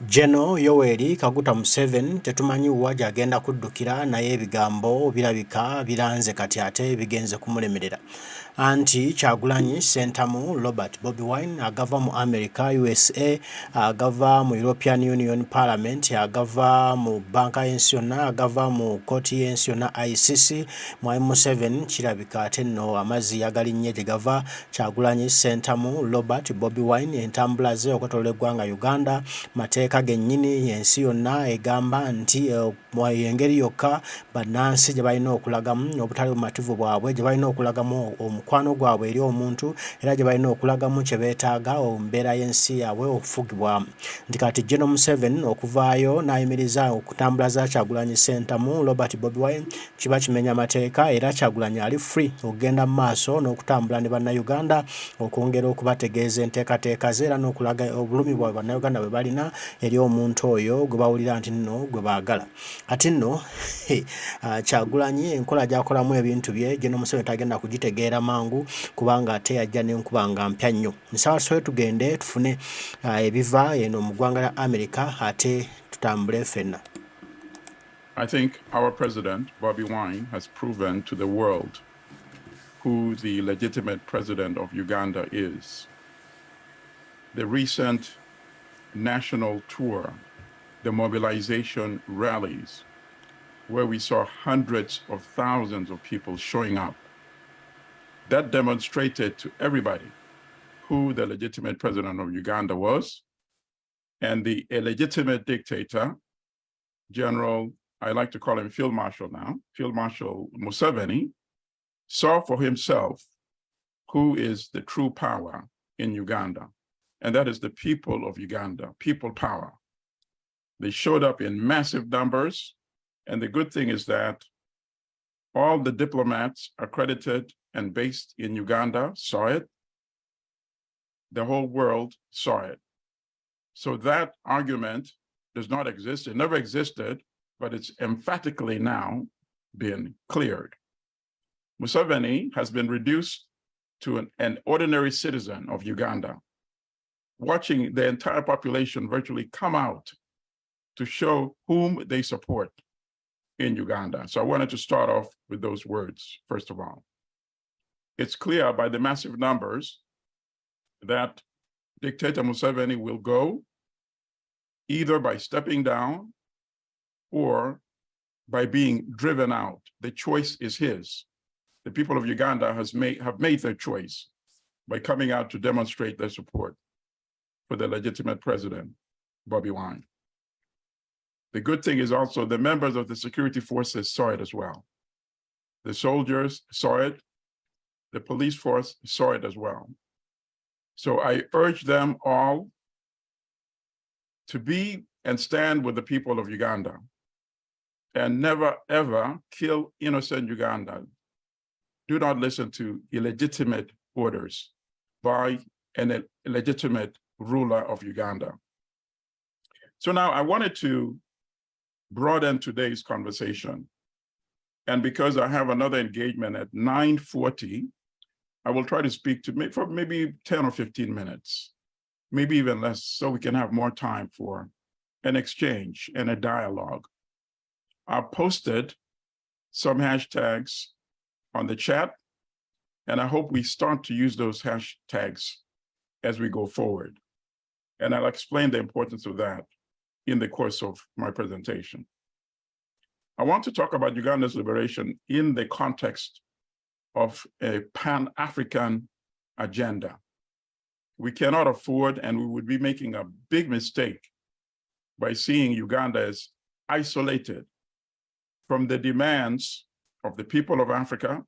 Geno Yoweri Kaguta Museveni tetumanyi wa gy'agenda kuddukira naye ebigambo birabika biranze kati ate bigenze kumulemerera. Anti Kyagulanyi Ssentamu Robert Bobi Wine agava mu America USA, agava mu European Union Parliament, agava mu banka y'ensi yonna, agava mu kooti y'ensi yonna ICC. Mwami Museveni kirabika ate nno amazzi yagalinnye gye gava. Kyagulanyi Ssentamu Robert Bobi Wine entambula ze okwetooloola eggwanga Uganda, mateeka gennyini yensi yonna egamba nti engeri yokka bannansi gye balina okulagamu obutali bumativu bwabwe, gye balina okulagamu omukwano gwabwe eri omuntu, era gye balina okulagamu kye beetaaga ombeera y'ensi yaabwe okufugibwamu. Nti kati Geno Museveni okuvaayo n'ayimiriza okutambula za Kyagulanyi Ssentamu Robert Bobi Wine kiba kimenya amateeka, era Kyagulanyi ali free okugenda mu maaso n'okutambula ne bannayuganda okwongera okubategeeza enteekateeka ze era n'okulaga obulumi bwabwe bannayuganda bwe balina eri omuntu oyo gwe bawulira nti nno gwe baagala. Ati nno Kyagulanyi enkola gy'akolamu ebintu bye Geno Museveni tagenda kugitegeera mangu kubanga ate yajja n'enkuba nga mpya nnyo. Nsaba tusobola tugende tufune ebiva eno mu ggwanga lya America ate tutambule ffenna. I think our president, Bobi Wine, has proven to the world who the legitimate president of Uganda is. The recent national tour, the mobilization rallies, where we saw hundreds of thousands of people showing up, that demonstrated to everybody who the legitimate president of Uganda was, and the illegitimate dictator, General, I like to call him Field Marshal now, Field Marshal Museveni, saw for himself who is the true power in Uganda. And that is the people of Uganda, people power. They showed up in massive numbers. And the good thing is that all the diplomats accredited and based in Uganda saw it. The whole world saw it. So that argument does not exist. It never existed, but it's emphatically now been cleared. Museveni has been reduced to an ordinary citizen of Uganda, watching the entire population virtually come out to show whom they support in Uganda. So I wanted to start off with those words, first of all. It's clear by the massive numbers that Dictator Museveni will go either by stepping down or by being driven out. The choice is his. The people of Uganda have made their choice by coming out to demonstrate their support for the legitimate president, Bobi Wine. The good thing is also the members of the security forces saw it as well. The soldiers saw it. The police force saw it as well. So I urge them all to be and stand with the people of Uganda and never, ever kill innocent Ugandans. Do not listen to illegitimate orders by an illegitimate ruler of Uganda. So now I wanted to broaden today's conversation. And because I have another engagement at 9:40, I will try to speak to for maybe 10 or 15 minutes, maybe even less, so we can have more time for an exchange and a dialogue. I posted some hashtags on the chat, and I hope we start to use those hashtags as we go forward. And I'll explain the importance of that in the course of my presentation. I want to talk about Uganda's liberation in the context of a Pan-African agenda. We cannot afford, and we would be making a big mistake by seeing Uganda as isolated from the demands of the people of Africa,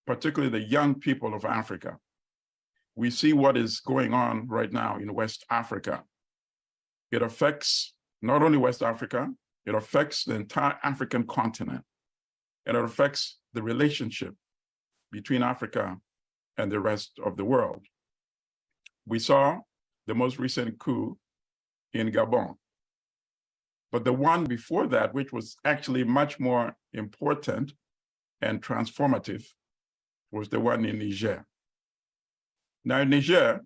particularly the young people of Africa. We see what is going on right now in West Africa. It affects not only West Africa, it affects the entire African continent, and it affects the relationship between Africa and the rest of the world. We saw the most recent coup in Gabon, but the one before that, which was actually much more important and transformative, was the one in Niger. Now in Niger,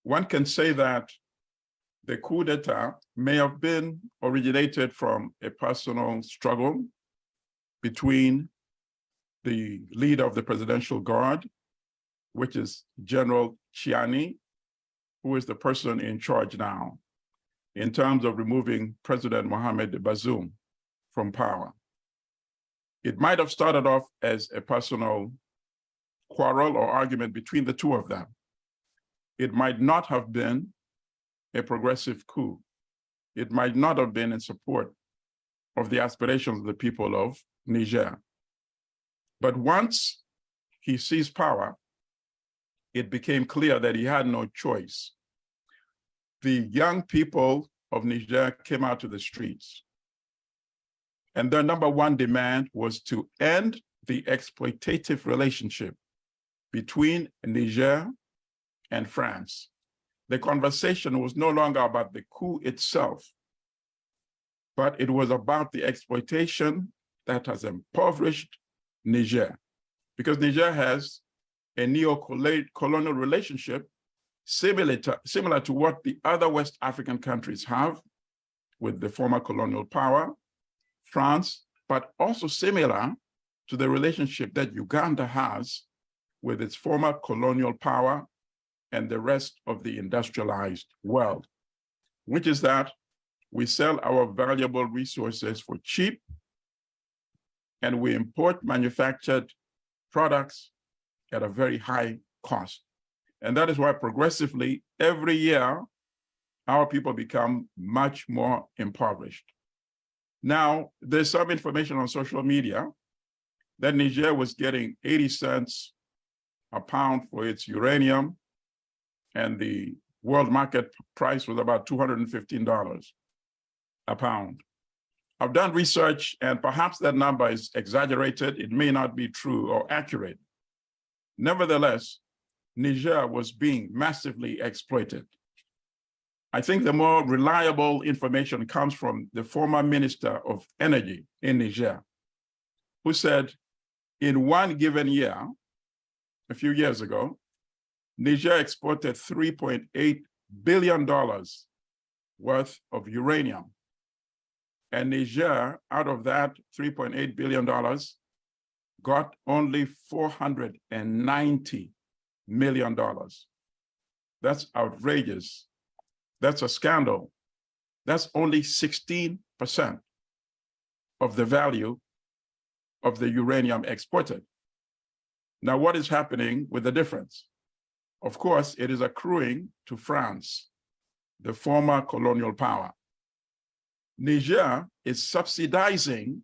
one can say that the coup d'etat may have been originated from a personal struggle between the leader of the Presidential Guard, which is General Chiani, who is the person in charge now in terms of removing President Mohamed Bazoum from power. It might have started off as a personal quarrel or argument between the two of them. It might not have been a progressive coup. It might not have been in support of the aspirations of the people of Niger. But once he seized power, it became clear that he had no choice. The young people of Niger came out to the streets, and their number one demand was to end the exploitative relationship between Niger and France. The conversation was no longer about the coup itself, but it was about the exploitation that has impoverished Niger, because Niger has a neo-colonial relationship similar to what the other West African countries have with the former colonial power, France, but also similar to the relationship that Uganda has with its former colonial power and the rest of the industrialized world, which is that we sell our valuable resources for cheap and we import manufactured products at a very high cost. And that is why progressively, every year, our people become much more impoverished. Now, there's some information on social media that Niger was getting 80 cents a pound for its uranium, and the world market price was about $215 a pound. I've done research, and perhaps that number is exaggerated. It may not be true or accurate. Nevertheless, Niger was being massively exploited. I think the more reliable information comes from the former Minister of Energy in Niger, who said in one given year, a few years ago, Niger exported $3.8 billion worth of uranium. And Niger, out of that $3.8 billion, got only $490 million. That's outrageous. That's a scandal. That's only 16% of the value of the uranium exported. Now, what is happening with the difference? Of course, it is accruing to France, the former colonial power. Niger is subsidizing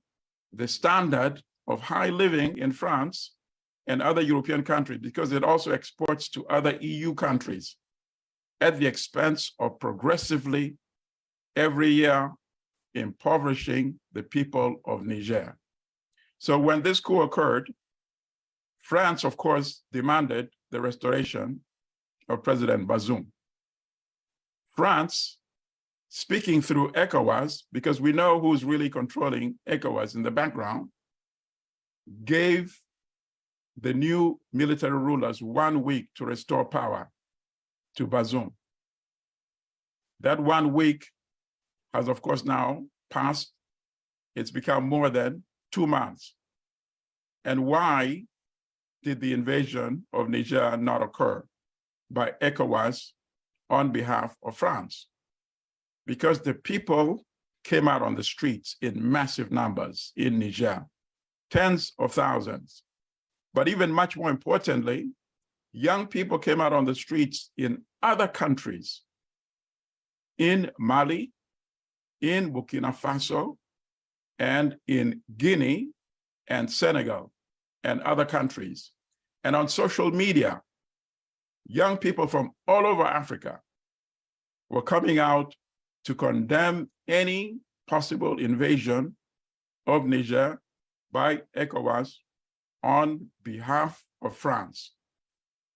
the standard of high living in France and other European countries because it also exports to other EU countries at the expense of progressively every year impoverishing the people of Niger. So when this coup occurred, France, of course, demanded the restoration of President Bazoum. France, speaking through ECOWAS, because we know who's really controlling ECOWAS in the background, gave the new military rulers 1 week to restore power to Bazoum. That 1 week has, of course, now passed. It's become more than 2 months. And why did the invasion of Niger not occur by ECOWAS on behalf of France? Because the people came out on the streets in massive numbers in Niger, tens of thousands. But even much more importantly, young people came out on the streets in other countries, in Mali, in Burkina Faso, and in Guinea and Senegal and other countries. And on social media, young people from all over Africa were coming out to condemn any possible invasion of Niger by ECOWAS on behalf of France.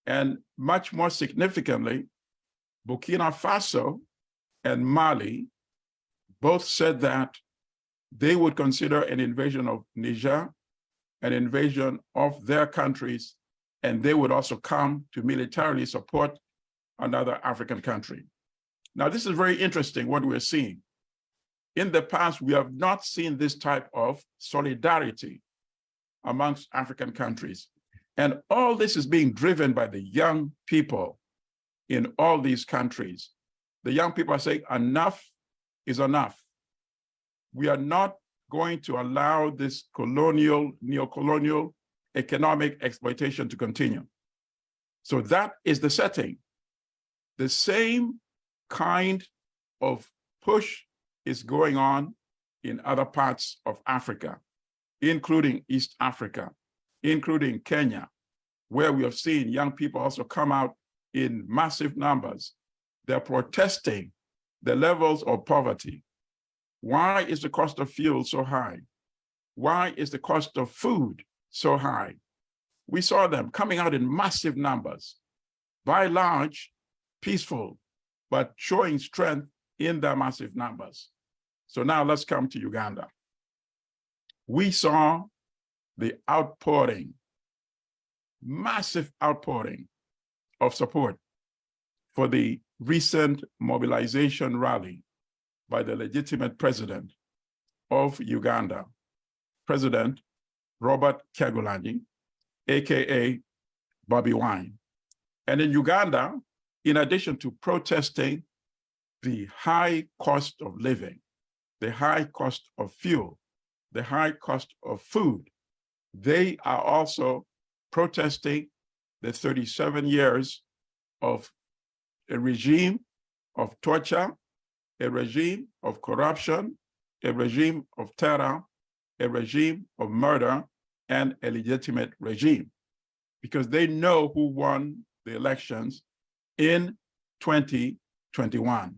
And much more significantly, Burkina Faso and Mali both said that they would consider an invasion of Niger an invasion of their countries, and they would also come to militarily support another African country. Now, this is very interesting what we're seeing. In the past, we have not seen this type of solidarity amongst African countries. And all this is being driven by the young people in all these countries. The young people are saying, enough is enough. We are not going to allow this colonial, neo-colonial economic exploitation to continue. So that is the setting. The same kind of push is going on in other parts of Africa, including East Africa, including Kenya, where we have seen young people also come out in massive numbers. They're protesting the levels of poverty. Why is the cost of fuel so high? Why is the cost of food so high? We saw them coming out in massive numbers, by large, peaceful, but showing strength in their massive numbers. So now let's come to Uganda. We saw the outpouring, massive outpouring of support for the recent mobilization rally by the legitimate president of Uganda, President Robert Kyagulanyi, AKA Bobi Wine. And in Uganda, in addition to protesting the high cost of living, the high cost of fuel, the high cost of food, they are also protesting the 37 years of a regime of torture, a regime of corruption, a regime of terror, a regime of murder, and a legitimate regime, because they know who won the elections in 2021.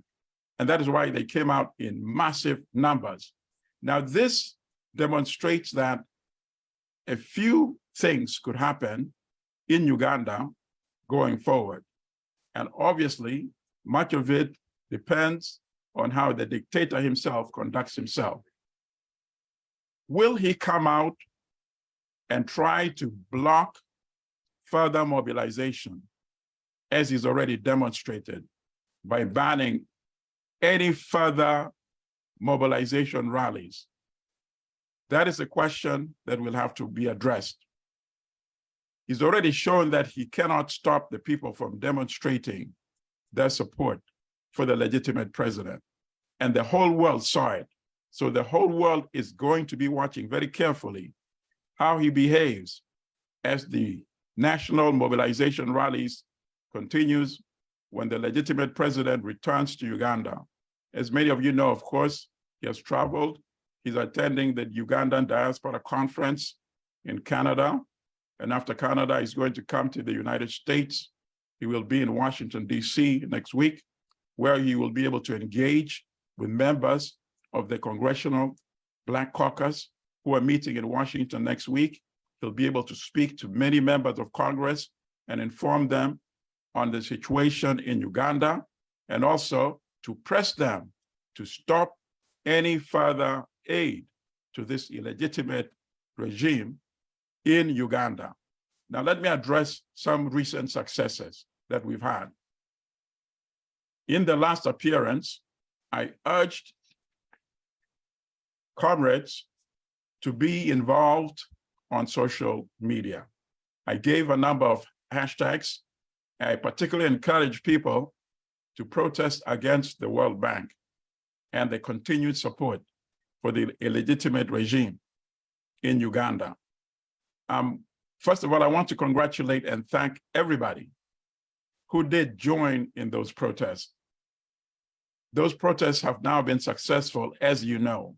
And that is why they came out in massive numbers. Now, this demonstrates that a few things could happen in Uganda going forward. And obviously, much of it depends on how the dictator himself conducts himself. Will he come out and try to block further mobilization, as he's already demonstrated, by banning any further mobilization rallies? That is a question that will have to be addressed. He's already shown that he cannot stop the people from demonstrating their support for the legitimate president. And the whole world saw it. So the whole world is going to be watching very carefully how he behaves as the national mobilization rallies continues when the legitimate president returns to Uganda. As many of you know, of course, he has traveled. He's attending the Ugandan Diaspora Conference in Canada. And after Canada, he's going to come to the United States. He will be in Washington, D.C. next week, where he will be able to engage with members of the Congressional Black Caucus who are meeting in Washington next week. He'll be able to speak to many members of Congress and inform them on the situation in Uganda, and also to press them to stop any further aid to this illegitimate regime in Uganda. Now, let me address some recent successes that we've had. In the last appearance, I urged comrades to be involved on social media. I gave a number of hashtags. I particularly encouraged people to protest against the World Bank and the continued support for the illegitimate regime in Uganda. First of all, I want to congratulate and thank everybody who did join in those protests. Those protests have now been successful, as you know.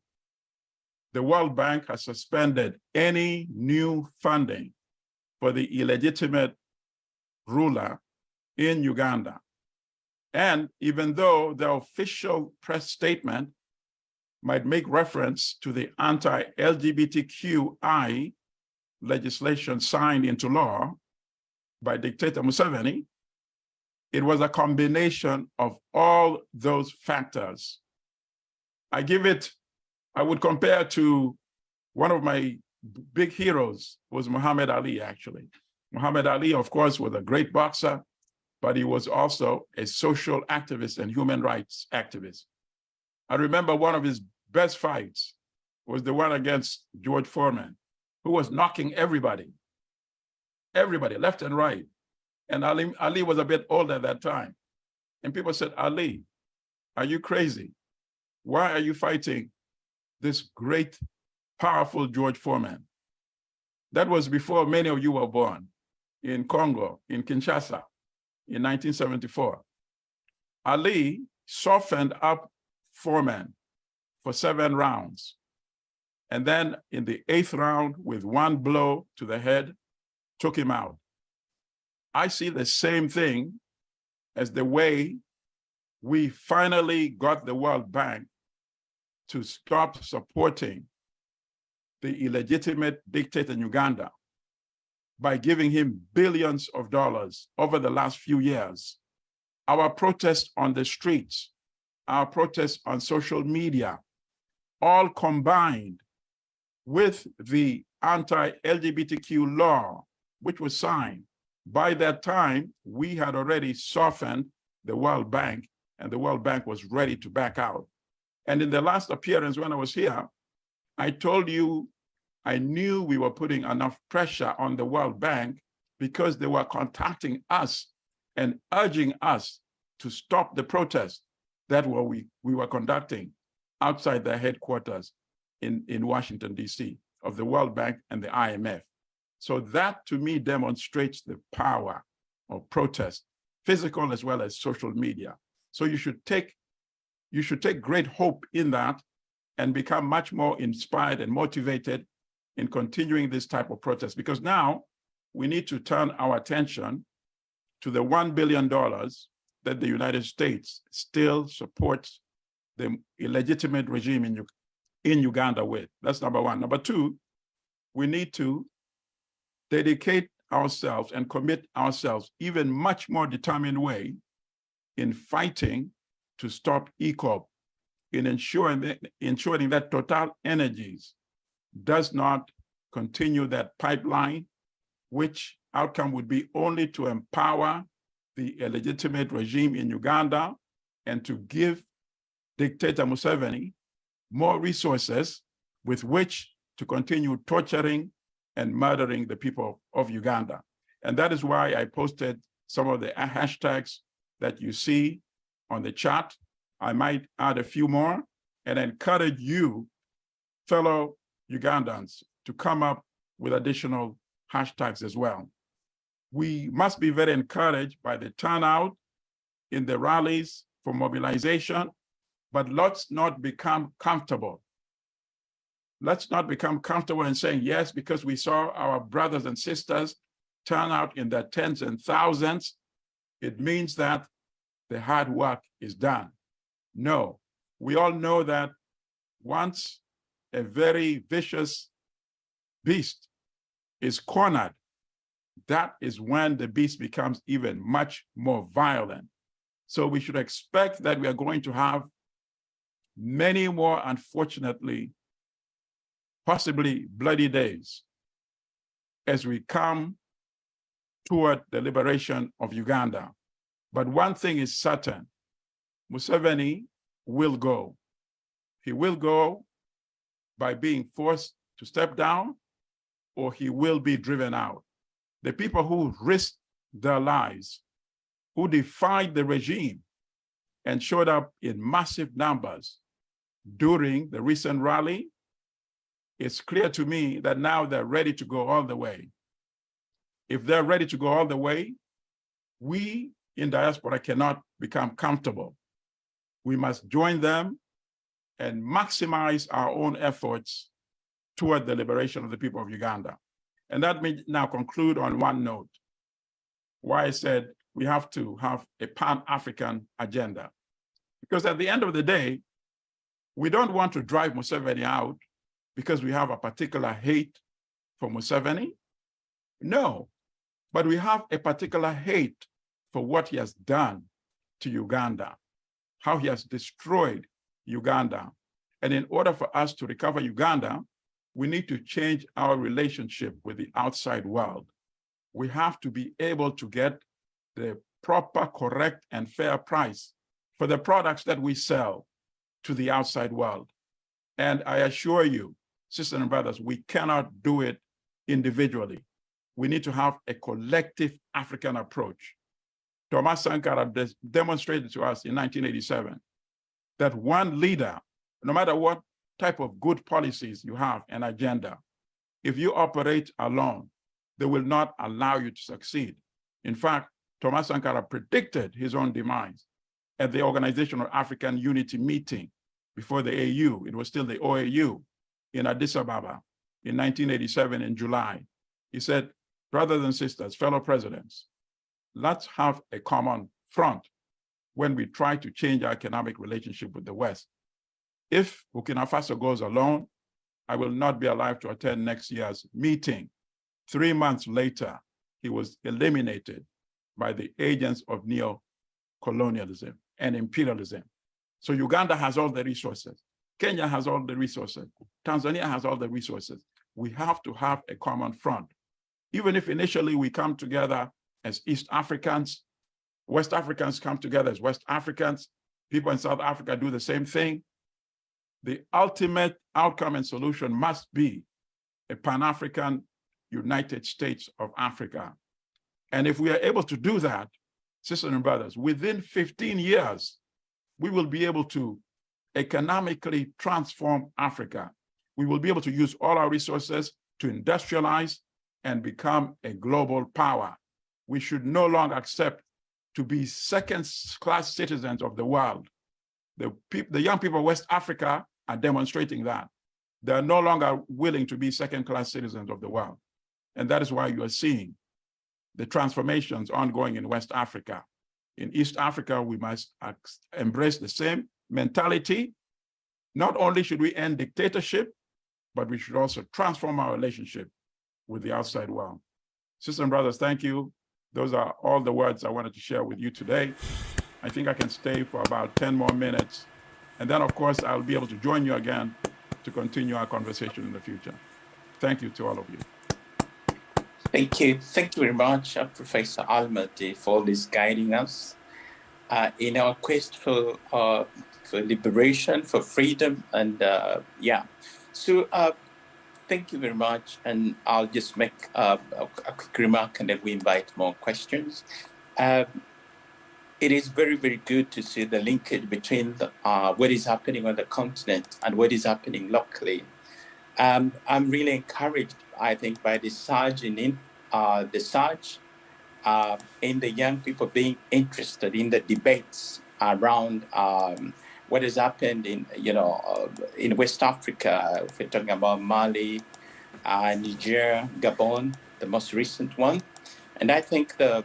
The World Bank has suspended any new funding for the illegitimate ruler in Uganda. And even though the official press statement might make reference to the anti-LGBTQI legislation signed into law by dictator Museveni, it was a combination of all those factors. I would compare to one of my big heroes was Muhammad Ali, actually. Muhammad Ali, of course, was a great boxer. but he was also a social activist and human rights activist. I remember one of his best fights was the one against George Foreman, who was knocking everybody, left and right. And Ali was a bit older at that time. And people said, Ali, are you crazy? Why are you fighting this great, powerful George Foreman? That was before many of you were born in Congo, in Kinshasa, in 1974. Ali softened up Foreman for 7 rounds. And then in the 8th round, with one blow to the head, took him out. I see the same thing as the way we finally got the World Bank to stop supporting the illegitimate dictator in Uganda by giving him billions of dollars over the last few years. Our protests on the streets, our protests on social media, all combined with the anti-LGBTQ law, which was signed. By that time, we had already softened the World Bank, and the World Bank was ready to back out. And in the last appearance when I was here, I told you I knew we were putting enough pressure on the World Bank because they were contacting us and urging us to stop the protests that we were conducting outside their headquarters in Washington, D.C., of the World Bank and the IMF. So that, to me, demonstrates the power of protest, physical as well as social media. So you should take great hope in that and become much more inspired and motivated in continuing this type of protest, because now we need to turn our attention to the $1 billion that the United States still supports the illegitimate regime in Uganda with. That's number one. Number two, we need to dedicate ourselves and commit ourselves even much more determined way in fighting to stop ECOP, in ensuring that Total Energies does not continue that pipeline, which outcome would be only to empower the illegitimate regime in Uganda and to give dictator Museveni more resources with which to continue torturing and murdering the people of Uganda. And that is why I posted some of the hashtags that you see on the chat. I might add a few more and encourage you, fellow Ugandans, to come up with additional hashtags as well. We must be very encouraged by the turnout in the rallies for mobilization, but let's not become comfortable. Let's not become comfortable in saying yes, because we saw our brothers and sisters turn out in their tens and thousands. It means that the hard work is done. No, we all know that once a very vicious beast is cornered, that is when the beast becomes even much more violent. So we should expect that we are going to have many more, unfortunately, possibly bloody days as we come toward the liberation of Uganda. But one thing is certain, Museveni will go. He will go by being forced to step down, or he will be driven out. The people who risked their lives, who defied the regime and showed up in massive numbers during the recent rally, it's clear to me that now they're ready to go all the way. If they're ready to go all the way, we in diaspora cannot become comfortable. We must join them and maximize our own efforts toward the liberation of the people of Uganda. And let me now conclude on one note, why I said we have to have a Pan-African agenda. Because at the end of the day, we don't want to drive Museveni out because we have a particular hate for Museveni. No, but we have a particular hate for what he has done to Uganda, how he has destroyed Uganda. And in order for us to recover Uganda, we need to change our relationship with the outside world. We have to be able to get the proper, correct, and fair price for the products that we sell to the outside world. And I assure you, sisters and brothers, we cannot do it individually. We need to have a collective African approach. Thomas Sankara demonstrated to us in 1987 that one leader, no matter what type of good policies you have and agenda, if you operate alone, they will not allow you to succeed. In fact, Thomas Sankara predicted his own demise at the Organization of African Unity meeting before the AU. It was still the OAU in Addis Ababa in 1987 in July. He said, brothers and sisters, fellow presidents, let's have a common front when we try to change our economic relationship with the West. If Burkina Faso goes alone, I will not be alive to attend next year's meeting. 3 months later, he was eliminated by the agents of neo-colonialism and imperialism. So Uganda has all the resources. Kenya has all the resources. Tanzania has all the resources. We have to have a common front. Even if initially we come together as East Africans, West Africans come together as West Africans, people in South Africa do the same thing, the ultimate outcome and solution must be a Pan-African United States of Africa. And if we are able to do that, sisters and brothers, within 15 years, we will be able to economically transform Africa. We will be able to use all our resources to industrialize and become a global power. We should no longer accept to be second-class citizens of the world. The young people of West Africa are demonstrating that. They are no longer willing to be second-class citizens of the world. And that is why you are seeing the transformations ongoing in West Africa. In East Africa, we must embrace the same mentality. Not only should we end dictatorship, but we should also transform our relationship with the outside world. Sisters and brothers, thank you. Those are all the words I wanted to share with you today. I think I can stay for about 10 more minutes. And then, of course, I'll be able to join you again to continue our conversation in the future. Thank you to all of you. Thank you. Thank you very much, Professor Almati, for always guiding us in our quest for liberation, for freedom, and yeah. So thank you very much. And I'll just make a quick remark and then we invite more questions. It is very, very good to see the linkage between what is happening on the continent and what is happening locally. I'm really encouraged, I think, by the surge in the young people being interested in the debates around what has happened in West Africa. If we're talking about Mali, Niger, Gabon, the most recent one, and I think the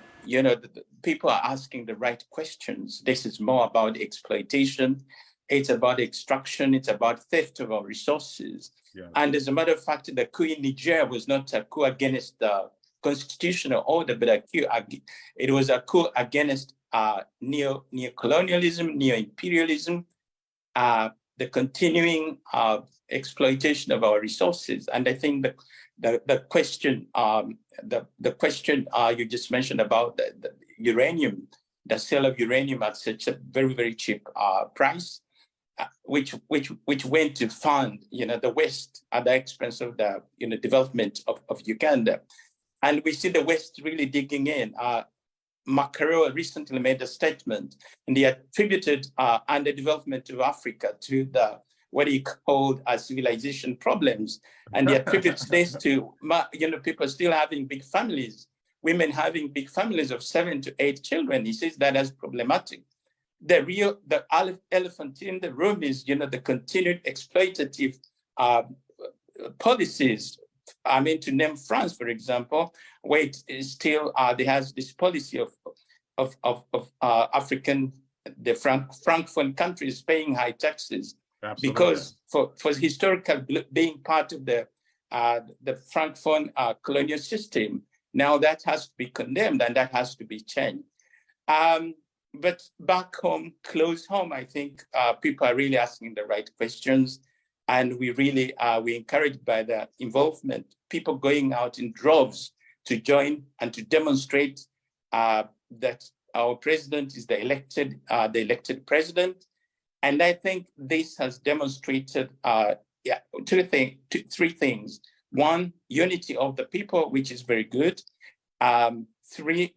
people are asking the right questions. This is more about exploitation. It's about extraction. It's about theft of our resources. Yeah. And as a matter of fact, the coup in Niger was not a coup against the constitutional order, but it was a coup against neo-colonialism, neo-imperialism, the continuing exploitation of our resources. And I think the question you just mentioned about the uranium, the sale of uranium at such a very, very cheap price, which went to fund the West at the expense of the development of Uganda. And we see the West really digging in. Macaro recently made a statement, and he attributed underdevelopment of Africa to what he called civilization problems. And he attributes this to people still having big families, women having big families of 7 to 8 children. He says that as problematic. The elephant in the room is the continued exploitative policies. I mean, to name France, for example, where it is still there has this policy of African, the Francophone countries paying high taxes. Absolutely. Because for historical being part of the Francophone colonial system, now that has to be condemned and that has to be changed. But back home, close home, I think people are really asking the right questions. And we really we're encouraged by the involvement, people going out in droves to join and to demonstrate that our president is the elected president. And I think this has demonstrated three things. One, unity of the people, which is very good. Three,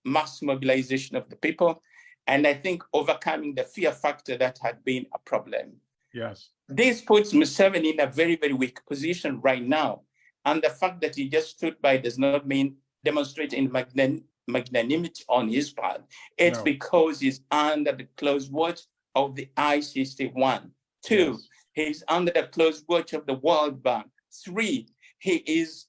mass mobilization of the people. And I think overcoming the fear factor that had been a problem. Yes. This puts Museveni in a very, very weak position right now. And the fact that he just stood by does not mean demonstrating magnanimity on his part. It's because he's under the close watch of the ICC. 1. 2, yes. He's under the close watch of the World Bank. 3, he's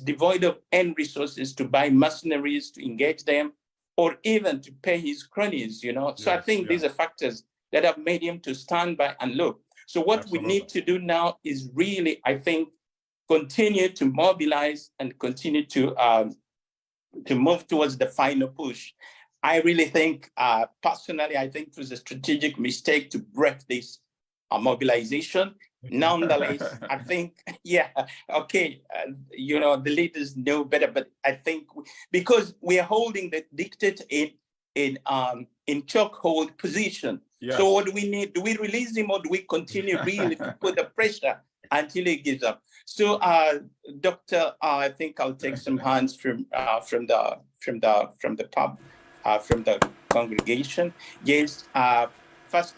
devoid of any resources to buy mercenaries, to engage them, or even to pay his cronies, you know. Yes, so I think these are factors that have made him to stand by and look. So what we need to do now is really, I think, continue to mobilize and continue to move towards the final push. I really think, personally, I think it was a strategic mistake to break this mobilization. Nonetheless, I think, you know, the leaders know better, but I think because we are holding the dictator in chokehold position. Yes. So what do we need? Do we release him or do we continue really to put the pressure until he gives up? So, Doctor, I think I'll take some hands from the congregation. Yes. First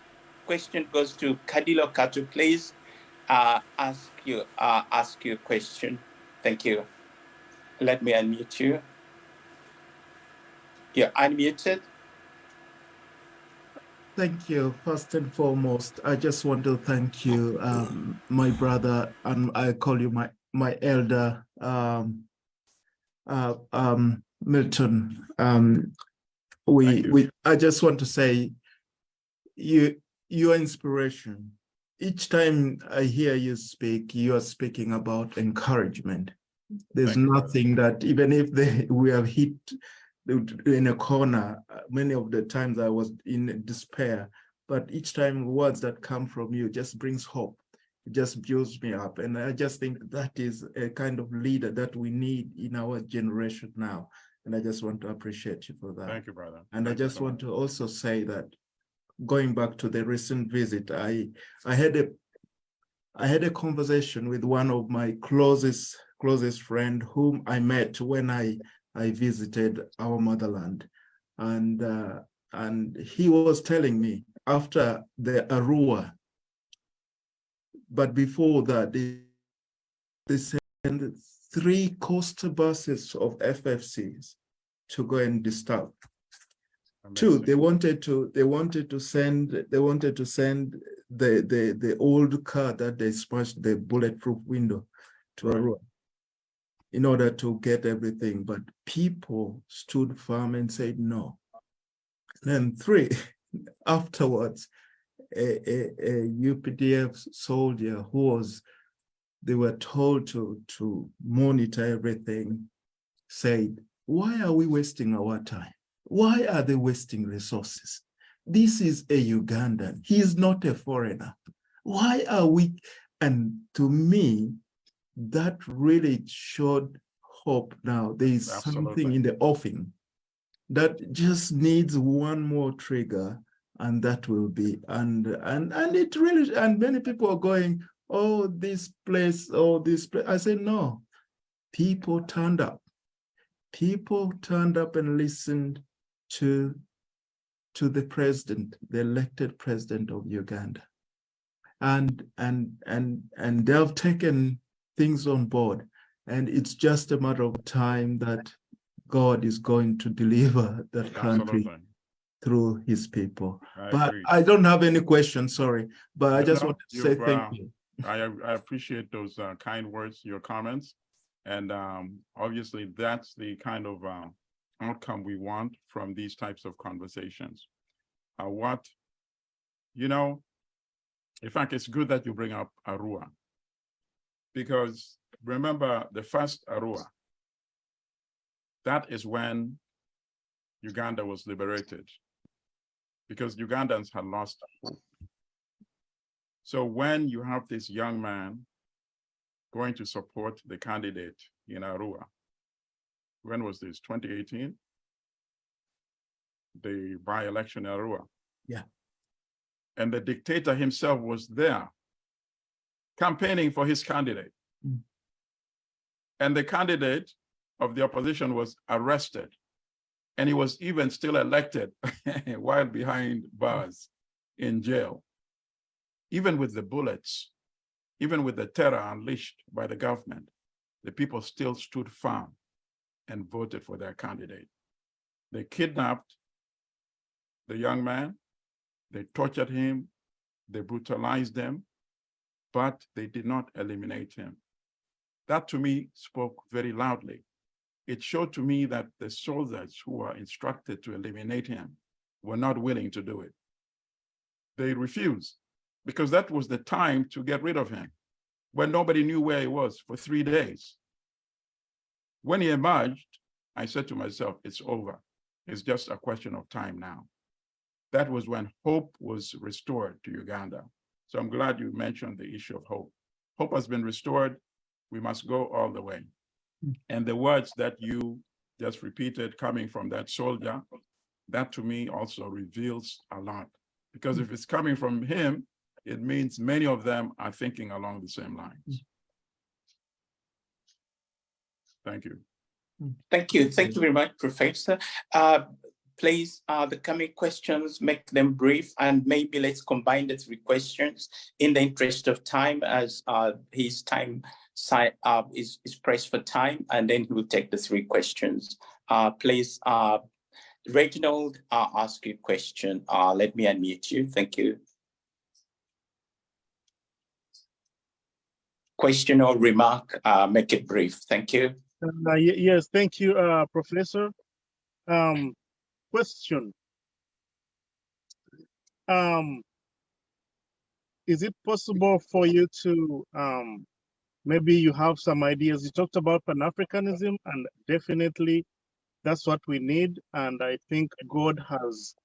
question goes to Kadilo Katu. Please ask your question. Thank you. Let me unmute you. You're unmuted. Thank you. First and foremost, I just want to thank you, my brother, and I call you my elder, Milton. I just want to say, your inspiration. Each time I hear you speak, you are speaking about encouragement. There's nothing that, even if we have hit in a corner, many of the times I was in despair, but each time words that come from you just brings hope. It just builds me up. And I just think that is a kind of leader that we need in our generation now. And I just want to appreciate you for that. Thank you, brother. And I just want to also say that going back to the recent visit, I had a conversation with one of my closest friend whom I met when I visited our motherland, and he was telling me after the Arua, but before that, they sent 3 coastal buses of FFCs to go and disturb. Amazing. 2, they wanted to send the old car that they smashed the bulletproof window to Arua in order to get everything, but people stood firm and said no. And 3, afterwards, a UPDF soldier they were told to monitor everything, said, why are we wasting our time? Why are they wasting resources? This is a Ugandan. He is not a foreigner. Why are we? And to me, that really showed hope now. There is something in the offing that just needs one more trigger, and that will be, and it really, and many people are going, oh, this place, oh, this place. I said, no, people turned up. People turned up and listened to the president, the elected president of Uganda. And they have taken things on board, and it's just a matter of time that God is going to deliver that country through his people. I don't have any questions, sorry, but I just wanted to say thank you. I appreciate those kind words, your comments, and obviously that's the kind of outcome we want from these types of conversations. In fact, it's good that you bring up Arua, because remember the first Arua, that is when Uganda was liberated, because Ugandans had lost hope. So when you have this young man going to support the candidate in Arua, when was this, 2018? the by-election in Arua. Yeah. And the dictator himself was there campaigning for his candidate. Mm. And the candidate of the opposition was arrested. And he was even still elected while behind bars in jail. Even with the bullets, even with the terror unleashed by the government, the people still stood firm and voted for their candidate. They kidnapped the young man, they tortured him, they brutalized him, but they did not eliminate him. That to me spoke very loudly. It showed to me that the soldiers who were instructed to eliminate him were not willing to do it. They refused because that was the time to get rid of him when nobody knew where he was for 3 days. When he emerged, I said to myself, it's over. It's just a question of time now. That was when hope was restored to Uganda. So I'm glad you mentioned the issue of hope. Hope has been restored. We must go all the way. And the words that you just repeated coming from that soldier, that to me also reveals a lot. Because if it's coming from him, it means many of them are thinking along the same lines. Thank you. Thank you. Thank you very much, Professor. Please, the coming questions, make them brief, and maybe let's combine the 3 questions in the interest of time, as his time is pressed for time, and then he will take the 3 questions. Please, Reginald, ask your question. Let me unmute you. Thank you. Question or remark, make it brief. Thank you. Yes, thank you, Professor. Question. Is it possible for you to, maybe you have some ideas? You talked about Pan-Africanism, and definitely that's what we need. And I think God has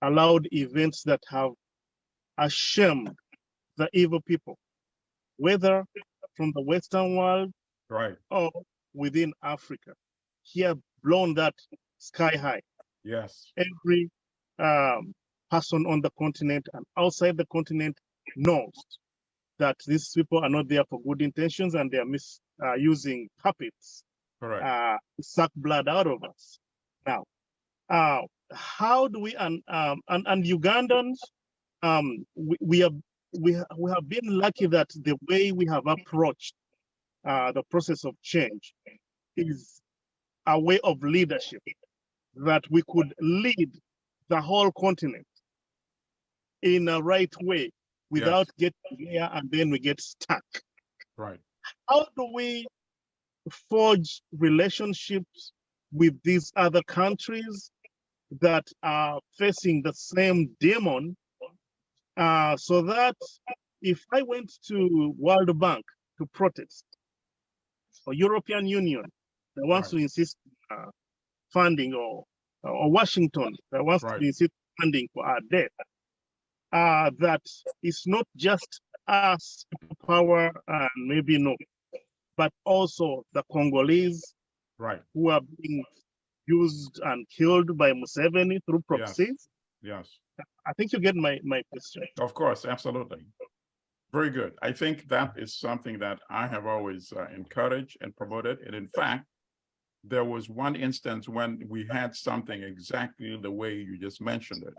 allowed events that have ashamed the evil people, whether from the Western world, Right. or within Africa. He has blown that sky high. Yes. Every person on the continent and outside the continent knows that these people are not there for good intentions, and they are using puppets to suck blood out of us. Now, how do we and Ugandans, we have been lucky that the way we have approached the process of change is a way of leadership, that we could lead the whole continent in a right way without getting there and then we get stuck. Right. How do we forge relationships with these other countries that are facing the same demon, so that if I went to World Bank to protest, or European Union that wants to insist funding, or Washington that wants to insist funding for our debt, that it's not just us, power, and maybe no, but also the Congolese, who are being used and killed by Museveni through proxies. Yes. I think you get my question. Of course, absolutely. Very good. I think that is something that I have always encouraged and promoted. And in fact, there was one instance when we had something exactly the way you just mentioned it.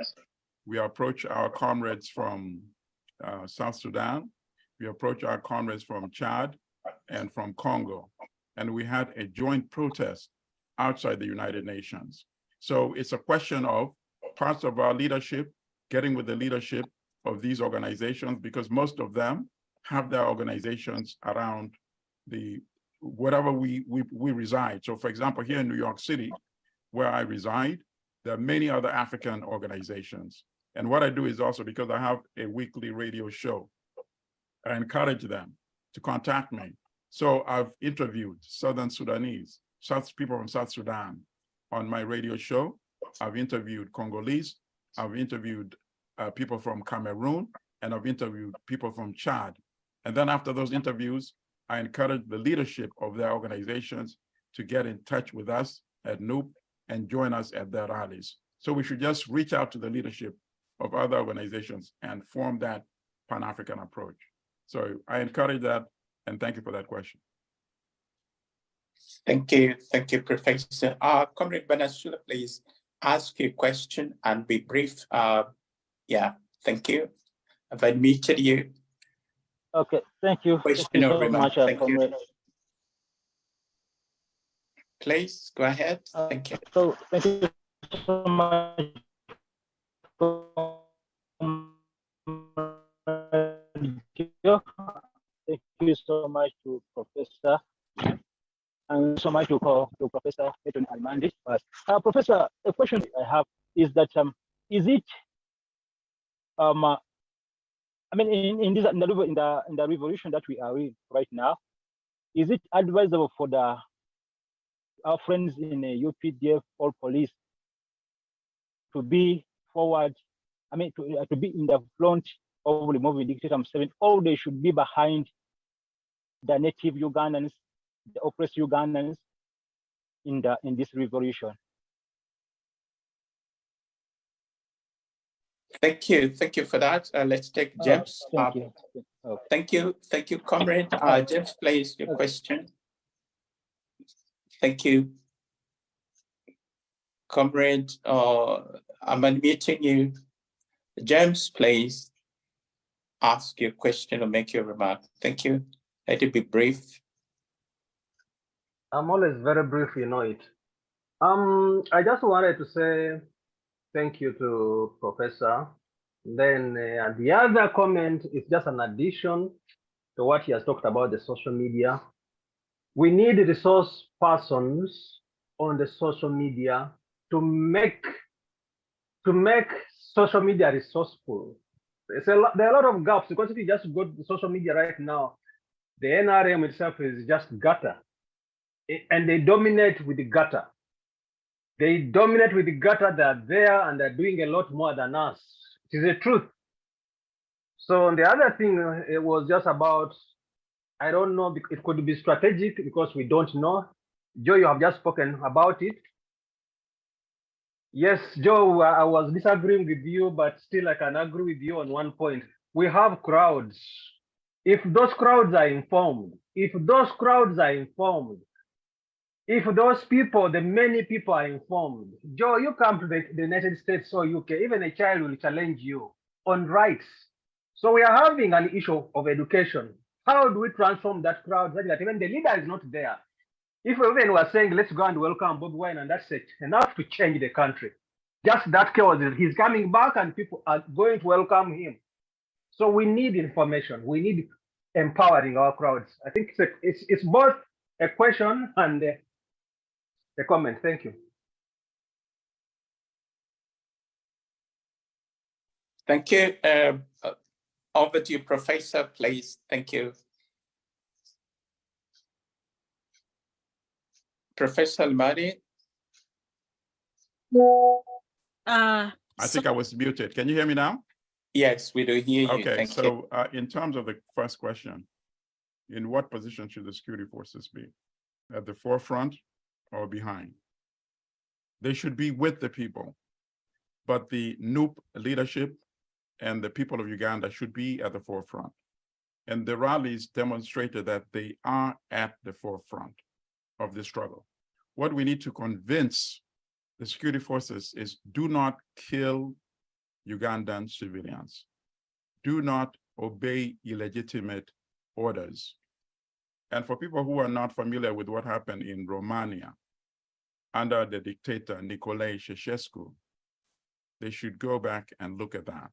We approached our comrades from South Sudan. We approached our comrades from Chad and from Congo. And we had a joint protest outside the United Nations. So it's a question of parts of our leadership getting with the leadership of these organizations, because most of them have their organizations around wherever we reside. So for example, here in New York City, where I reside, there are many other African organizations. And what I do is also, because I have a weekly radio show, I encourage them to contact me. So I've interviewed Southern Sudanese, people from South Sudan on my radio show. I've interviewed Congolese. I've interviewed people from Cameroon, and I've interviewed people from Chad. And then after those interviews, I encourage the leadership of their organizations to get in touch with us at NUP and join us at their rallies. So we should just reach out to the leadership of other organizations and form that Pan-African approach. So I encourage that, and thank you for that question. Thank you, Professor. Comrade Banasula, please ask your question and be brief. Yeah, thank you. I've unmuted you. Okay, thank you. Question Thank you so over. much, Thank you. Comrade. Please go ahead. Thank you. So thank you so much. Thank you so much to Professor, and so much to Professor Eton Almandi. Professor, a question I have is that is it I mean in the revolution that we are in right now, is it advisable for our friends in the UPDF or police to be forward, I mean to be in the front of removing dictator Museveni, or they should be behind the native Ugandans, the oppressed Ugandans in this revolution? Thank you for that. Let's take James. Thank you. Okay. Thank you, Comrade. James, please, your question. Thank you. Comrade, I'm unmuting you. James, please ask your question or make your remark. Thank you. Let it be brief. I'm always very brief, you know it. I just wanted to say thank you to Professor. Then the other comment is just an addition to what he has talked about, the social media. We need resource persons on the social media to make social media resourceful. There are a lot of gaps, because if you just go to social media right now, the NRM itself is just gutter, and they dominate with the gutter. They dominate with the gutter. They're there and they're doing a lot more than us. It is the truth. So the other thing, it was just about, I don't know, it could be strategic because we don't know. Joe, you have just spoken about it. Yes, Joe, I was disagreeing with you, but still I can agree with you on one point. We have crowds. If those crowds are informed, if those people, the many people are informed, Joe, you come to the United States or UK, even a child will challenge you on rights. So we are having an issue of education. How do we transform that crowd such that even the leader is not there? If we even were saying, let's go and welcome Bobi Wine, and that's it, enough to change the country. Just that chaos, he's coming back and people are going to welcome him. So we need information. We need empowering our crowds. I think it's both a question and a comment. Thank you. Thank you. Over to you, Professor, please. Thank you. Professor Almadi. I think I was muted. Can you hear me now? Yes, we do hear you. Okay, Thank so in terms of the first question, in what position should the security forces be? At the forefront or behind? They should be with the people, but the NUP leadership and the people of Uganda should be at the forefront. And the rallies demonstrated that they are at the forefront of the struggle. What we need to convince the security forces is, do not kill Ugandan civilians. Do not obey illegitimate orders. And for people who are not familiar with what happened in Romania under the dictator Nicolae Ceausescu, they should go back and look at that.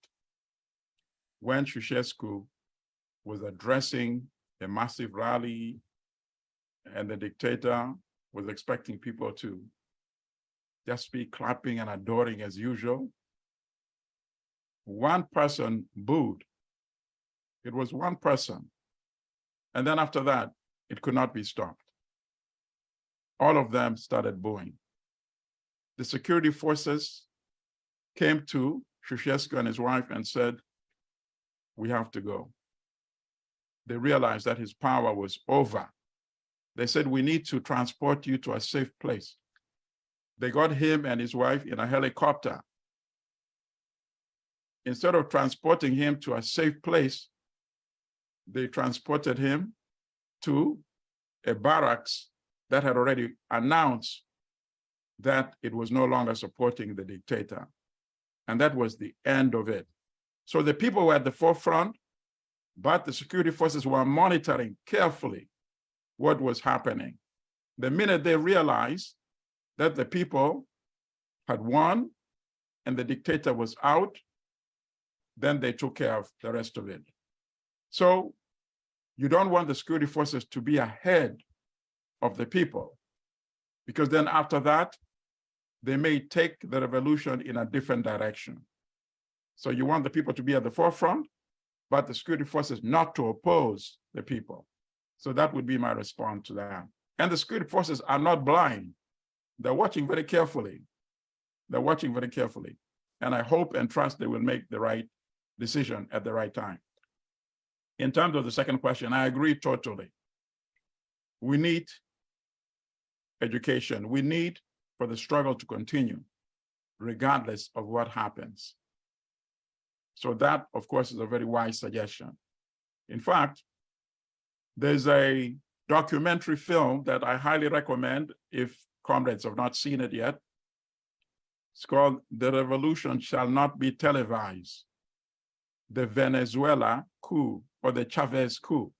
When Ceausescu was addressing a massive rally and the dictator was expecting people to just be clapping and adoring as usual, one person booed. It was one person. And then after that, it could not be stopped. All of them started booing. The security forces came to Ceausescu and his wife and said, we have to go. They realized that his power was over. They said, we need to transport you to a safe place. They got him and his wife in a helicopter. Instead of transporting him to a safe place, they transported him to a barracks that had already announced that it was no longer supporting the dictator. And that was the end of it. So the people were at the forefront, but the security forces were monitoring carefully what was happening. The minute they realized that the people had won and the dictator was out, then they took care of the rest of it. So you don't want the security forces to be ahead of the people, because then after that, they may take the revolution in a different direction. So you want the people to be at the forefront, but the security forces not to oppose the people. So that would be my response to that. And the security forces are not blind. They're watching very carefully. They're watching very carefully. And I hope and trust they will make the right decision at the right time. In terms of the second question, I agree totally. We need education. We need for the struggle to continue, regardless of what happens. So that, of course, is a very wise suggestion. In fact, there's a documentary film that I highly recommend if comrades have not seen it yet. It's called The Revolution Shall Not Be Televised, the Venezuela coup, or the Chavez coup.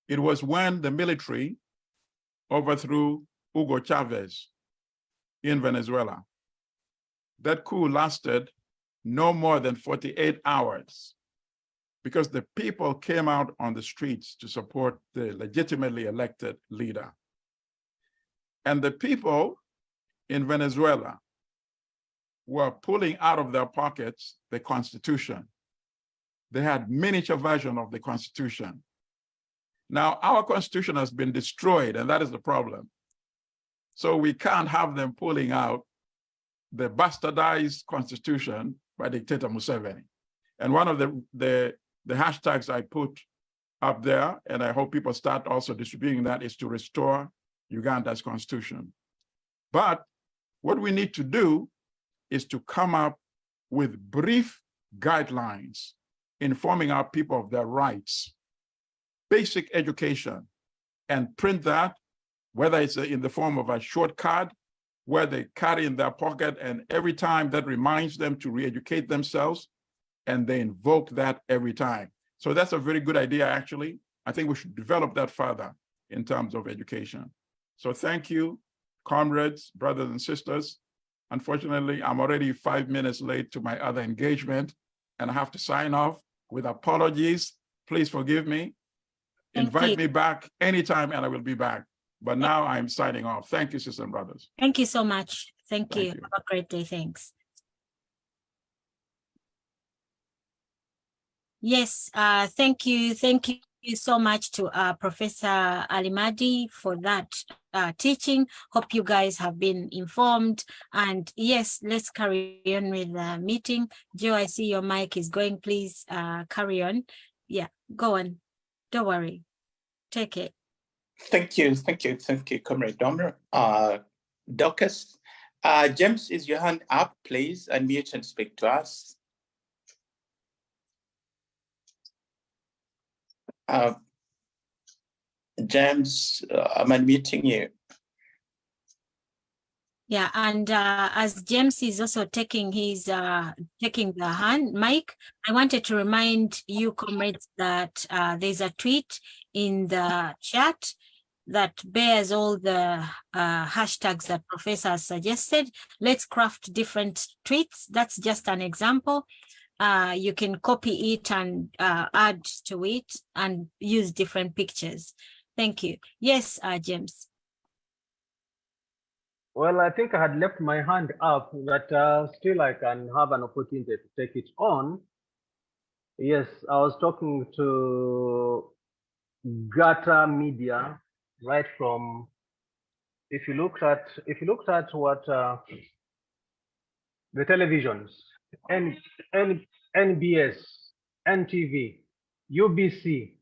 It was when the military overthrew Hugo Chavez in Venezuela. That coup lasted no more than 48 hours because the people came out on the streets to support the legitimately elected leader. And the people in Venezuela were pulling out of their pockets the Constitution. They had miniature version of the Constitution. Now, our Constitution has been destroyed, and that is the problem. So we can't have them pulling out the bastardized Constitution by dictator Museveni. And one of the hashtags I put up there, and I hope people start also distributing that, is to restore Uganda's Constitution. But what we need to do is to come up with brief guidelines informing our people of their rights, basic education, and print that, whether it's in the form of a short card where they carry in their pocket, and every time that reminds them to re-educate themselves, and they invoke that every time. So that's a very good idea, actually. I think we should develop that further in terms of education. So thank you, comrades, brothers and sisters. Unfortunately, I'm already 5 minutes late to my other engagement, and I have to sign off with apologies. Please forgive me. Invite me back anytime and I will be back. But now I'm signing off. Thank you, sisters and brothers. Thank you so much. Thank you. Have a great day. Thanks. Yes, thank you. Thank you so much to Professor Alimadi for that teaching. Hope you guys have been informed. And yes, let's carry on with the meeting. Joe, I see your mic is going. Please carry on. Yeah, go on. Don't worry. Take it. Thank you, Comrade Domer. Dorcas, James, is your hand up? Please unmute and speak to us. James, I'm unmuting you. Yeah, and as James is also taking his taking the mic, I wanted to remind you, comrades, that there's a tweet in the chat that bears all the hashtags that Professor has suggested. Let's craft different tweets. That's just an example. You can copy it and add to it and use different pictures. Thank you. Yes, James. Well, I think I had left my hand up, but still I can have an opportunity to take it on. Yes, I was talking to Gata Media, right from, if you looked at what the televisions, NBS, NTV, UBC,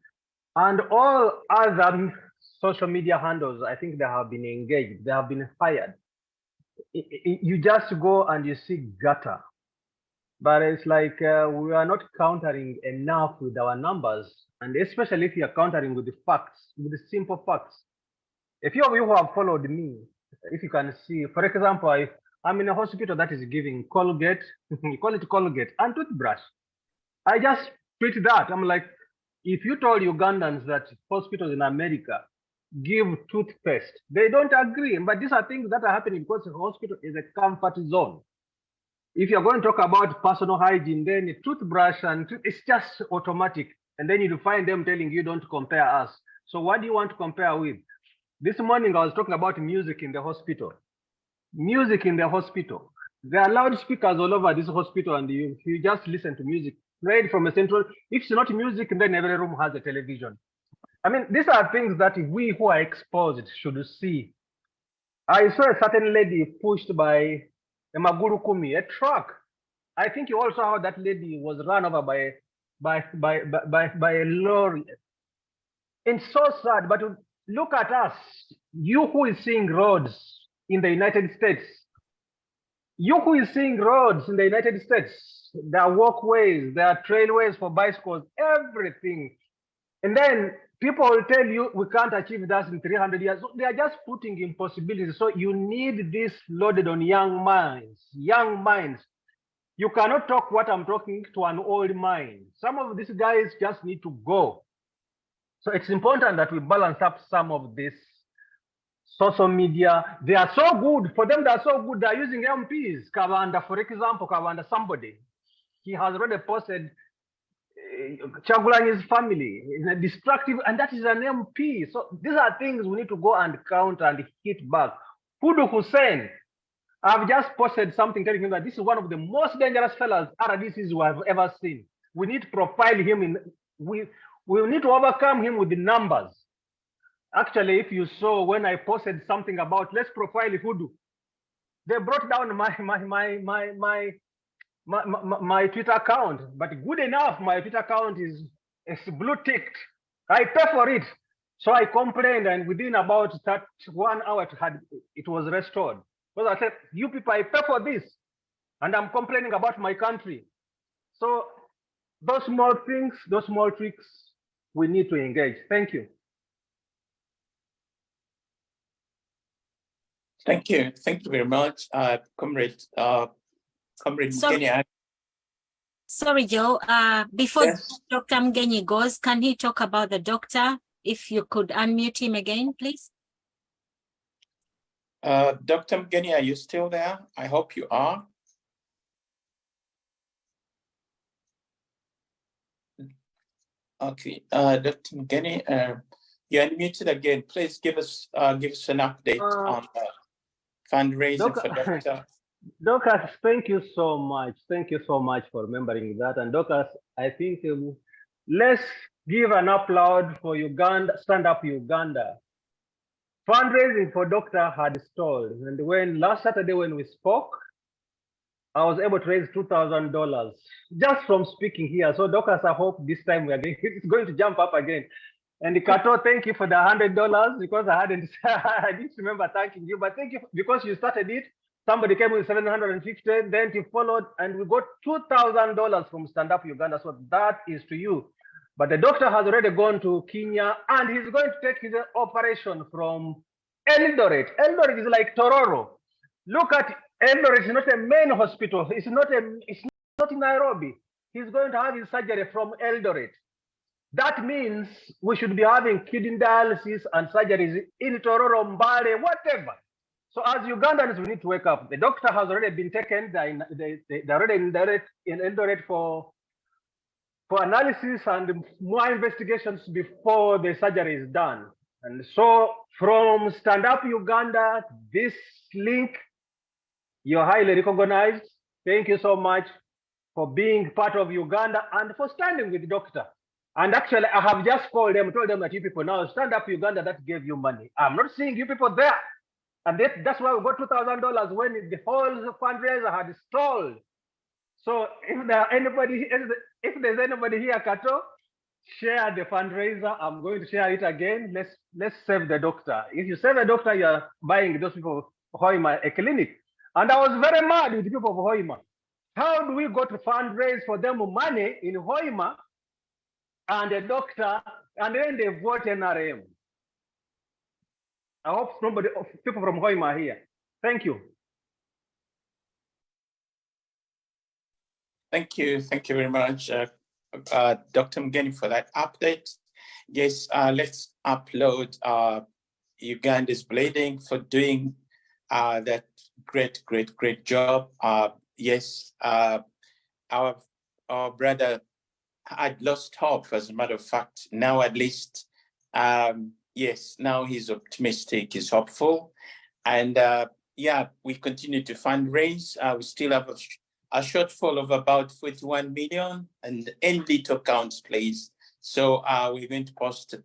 and all other social media handles, I think they have been engaged, they have been fired you just go and you see gutter. But it's like we are not countering enough with our numbers, and especially if you are countering with the facts, with the simple facts. A few of you who have followed me, if you can see, for example, I'm in a hospital that is giving Colgate, you call it Colgate, and toothbrush. I just tweet that. I'm like, if you told Ugandans that hospitals in America give toothpaste, they don't agree. But these are things that are happening because the hospital is a comfort zone. If you're going to talk about personal hygiene, then a toothbrush it's just automatic. And then you'll find them telling you don't compare us. So what do you want to compare with? This morning I was talking about music in the hospital. Music in the hospital. There are loudspeakers all over this hospital, and you just listen to music played from a central. If it's not music, then every room has a television. I mean, these are things that we who are exposed should see. I saw a certain lady pushed by a Maguru Kumi, a truck. I think you also heard that lady was run over by a lorry. It's so sad, but look at us. You who is seeing roads in the United States. You who is seeing roads in the United States. There are walkways, there are trailways for bicycles, everything. And then people will tell you we can't achieve that in 300 years. So they are just putting impossibilities. So you need this loaded on young minds. Young minds. You cannot talk what I'm talking to an old mind. Some of these guys just need to go. So it's important that we balance up some of this social media. They are so good. For them, they are so good. They are using MPs. Kawanda, for example, Kawanda, somebody. He has already posted Chagulanyi's family in a destructive, and that is an MP. So these are things we need to go and count and hit back. Hudu Hussein, I've just posted something telling him that this is one of the most dangerous fellows RDCs we have ever seen. We need to profile him we need to overcome him with the numbers. Actually, if you saw when I posted something about let's profile Hudu, they brought down my Twitter account. But good enough, my Twitter account is blue ticked. I pay for it. So I complained, and within about 1 hour it was restored. Because I said, you people, I pay for this, and I'm complaining about my country. So those small things, those small tricks, we need to engage. Thank you. Thank you. Thank you very much, Comrade Mgeni. Sorry, Joe. Before Yes. Dr. Mgeni goes, can he talk about the doctor? If you could unmute him again, please. Dr. Mgeni, are you still there? I hope you are. Okay, Dr. Mgeni, you're unmuted again. Please give us an update on the fundraising for Dr. Docas, thank you so much. Thank you so much for remembering that. And Docas, I think let's give an applaud for Uganda, Stand Up Uganda. Fundraising for Doctor had stalled. And when last Saturday when we spoke, I was able to raise $2,000 just from speaking here. So Docas, I hope this time it's going to jump up again. And Kato, thank you for the $100 because I didn't remember thanking you, but thank you because you started it. Somebody came with 750, then he followed, and we got $2,000 from Stand Up Uganda. So that is to you. But the doctor has already gone to Kenya, and he's going to take his operation from Eldoret. Eldoret is like Tororo. Look at Eldoret. It's not a main hospital. It's not in Nairobi. He's going to have his surgery from Eldoret. That means we should be having kidney dialysis and surgeries in Tororo, Mbale, whatever. So as Ugandans, we need to wake up. The doctor has already been taken. They're already in Eldoret for analysis and more investigations before the surgery is done. And so from Stand Up Uganda, this link, you're highly recognized. Thank you so much for being part of Uganda and for standing with the doctor. And actually, I have just called them, told them that you people now Stand Up Uganda that gave you money. I'm not seeing you people there. And that's why we got $2,000 when the whole fundraiser had stalled. So if there's anybody here, Kato, share the fundraiser. I'm going to share it again. Let's save the doctor. If you save the doctor, you're buying those people a clinic. And I was very mad with people of Hoima. How do we go to fundraise for them money in Hoima and a doctor, and then they vote NRM? I hope nobody, people from Hoima are here. Thank you. Thank you very much, Dr. Mgeni, for that update. Yes, let's upload Uganda's Bleeding for doing that great job. Yes, our brother had lost hope, as a matter of fact. Now at least, yes, now he's optimistic, he's hopeful. And yeah, we continue to fundraise. We still have a shortfall of about 41 million, and any little counts, please. So we're going to post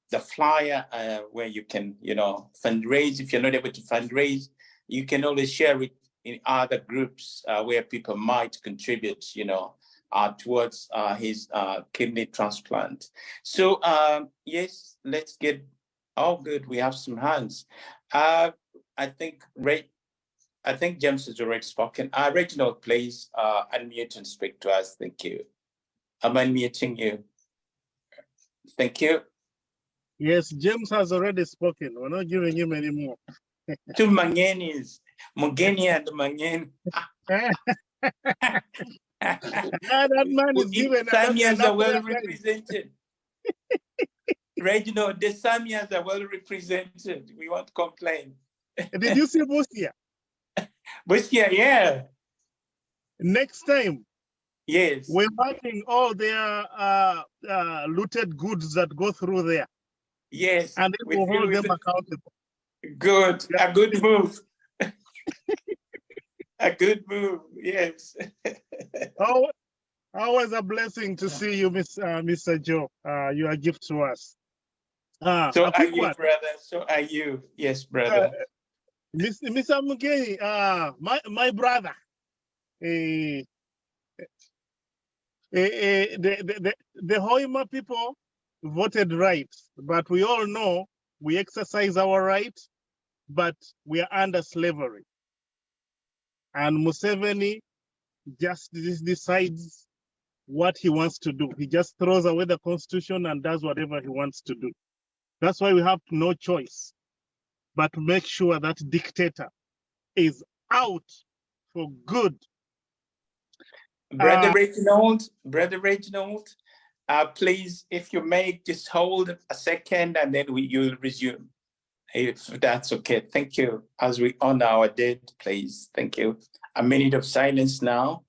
the flyer where you can, fundraise. If you're not able to fundraise, you can always share it in other groups where people might contribute, towards his kidney transplant. So yes, let's get. Oh, good. We have some hands. I think James has already spoken. Reginald, please unmute and speak to us. Thank you. I'm unmuting you. Thank you. Yes, James has already spoken. We're not giving him any more. Two Mangenis, Mugeni and Mangen. That man is given. Samias are well represented. Reginald, the Samias are well represented. We won't complain. Did you see Busia? Busia, yeah. Next time, yes, we're marking all their looted goods that go through there. Yes, and they will hold them accountable. Good, yeah. A good move. A good move, yes. Always a blessing to see you, Mr. Joe. You are a gift to us. So are you, brother. So are you. Yes, brother. Mr. Mugeni, my brother, the Hoima people voted right, but we all know we exercise our right, but we are under slavery. And Museveni just decides what he wants to do. He just throws away the constitution and does whatever he wants to do. That's why we have no choice but to make sure that dictator is out for good. Brother Reginald, please, if you may, just hold a second and then you'll resume, if that's okay. Thank you. As we honor our dead, please. Thank you. A minute of silence now.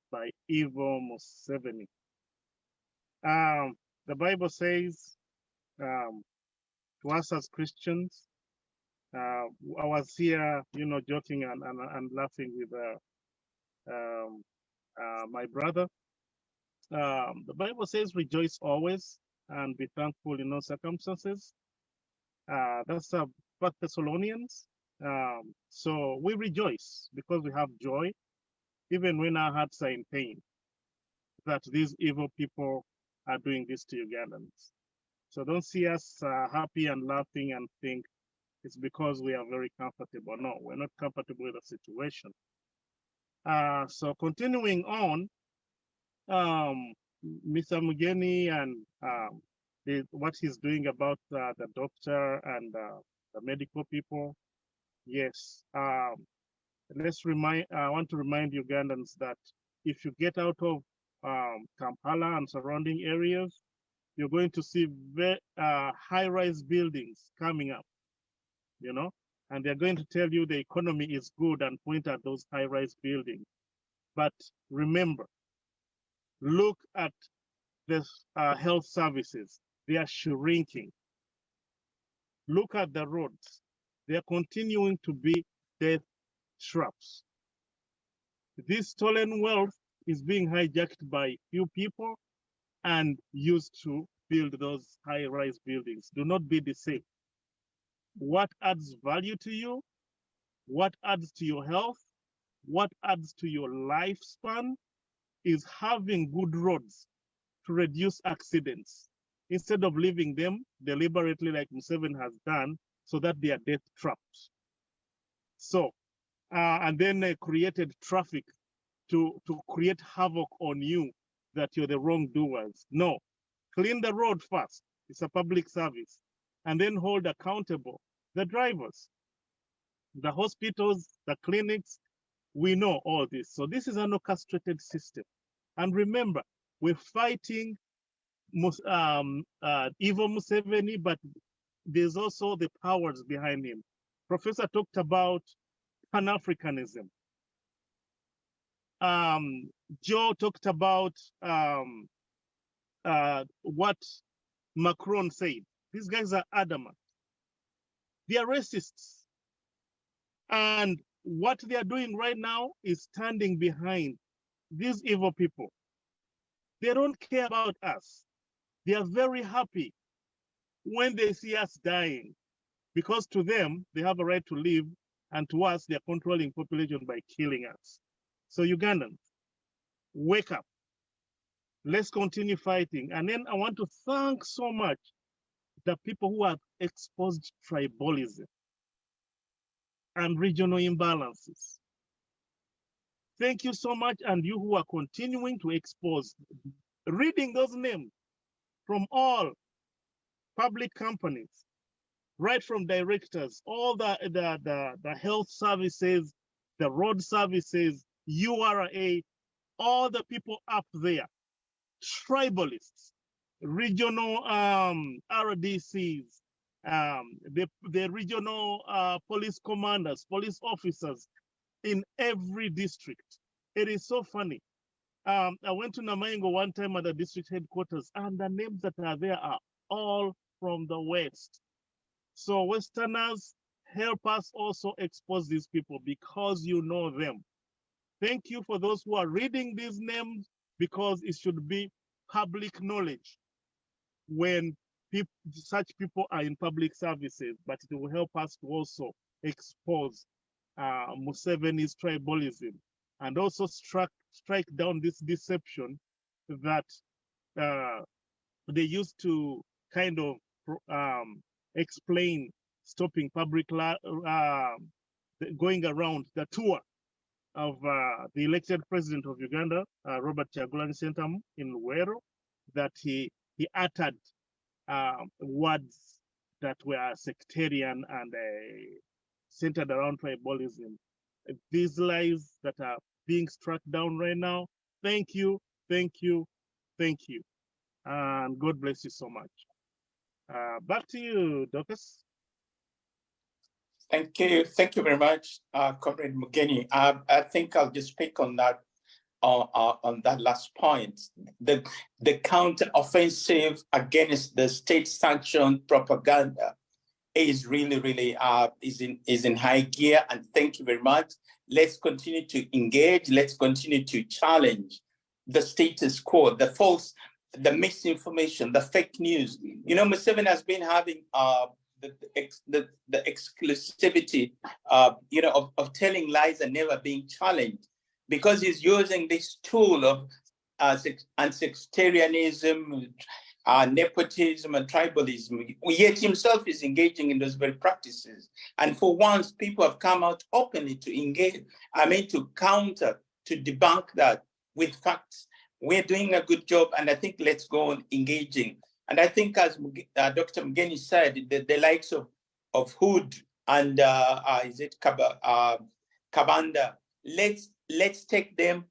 By Evo Museveni. The Bible says to us as Christians, I was here, joking and laughing with my brother. The Bible says, rejoice always and be thankful in all circumstances. That's 1 Thessalonians. So we rejoice because we have joy, even when our hearts are in pain, that these evil people are doing this to Ugandans. So don't see us happy and laughing and think it's because we are very comfortable. No, we're not comfortable with the situation. So continuing on, Mr. Mugeni and what he's doing about the doctor and the medical people. Yes, I want to remind Ugandans that if you get out of Kampala and surrounding areas, you're going to see very high-rise buildings coming up, and they're going to tell you the economy is good and point at those high-rise buildings. But remember, look at the health services. They are shrinking. Look at the roads. They are continuing to be death traps. This stolen wealth is being hijacked by few people and used to build those high-rise buildings. Do not be deceived. What adds value to you? What adds to your health? What adds to your lifespan is having good roads to reduce accidents instead of leaving them deliberately like Museveni has done so that they are death traps. So, and then created traffic to create havoc on you that you're the wrongdoers. No, clean the road first. It's a public service. And then hold accountable the drivers, the hospitals, the clinics. We know all this. So this is an orchestrated system. And remember, we're fighting evil Museveni, but there's also the powers behind him. Professor talked about Pan-Africanism. Joe talked about what Macron said. These guys are adamant. They are racists. And what they are doing right now is standing behind these evil people. They don't care about us. They are very happy when they see us dying, because to them, they have a right to live, and to us, they're controlling population by killing us. So Ugandans, wake up. Let's continue fighting. And then I want to thank so much the people who have exposed tribalism and regional imbalances. Thank you so much. And you who are continuing to expose, reading those names from all public companies, right from directors, all the health services, the road services, URA, all the people up there, tribalists, regional RDCs, the regional police commanders, police officers in every district. It is so funny. I went to Namaingo one time at the district headquarters, and the names that are there are all from the West. So Westerners, help us also expose these people because you know them. Thank you for those who are reading these names, because it should be public knowledge when such people are in public services, but it will help us to also expose Museveni's tribalism and also strike down this deception that they used to kind of explain stopping public going around the tour of the elected president of Uganda, Robert Kyagulanyi Ssentamu, in Luwero, that he uttered words that were sectarian and centered around tribalism. These lies that are being struck down right now, thank you, thank you, thank you. And God bless you so much. Back to you, Dorcas. Thank you very much, Comrade Mugeni. I think I'll just speak on that last point. The counter-offensive against the state-sanctioned propaganda is really is in high gear. And thank you very much. Let's continue to engage. Let's continue to challenge the status quo, the false, the misinformation, the fake news. You know, Museveni has been having the exclusivity, of telling lies and never being challenged, because he's using this tool of sectarianism, nepotism, and tribalism. Yet himself is engaging in those very practices. And for once, people have come out openly to engage, to counter, to debunk that with facts. We're doing a good job, and I think let's go on engaging. And I think, as Dr. Mugeni said, the likes of Hood and Kabanda, let's take them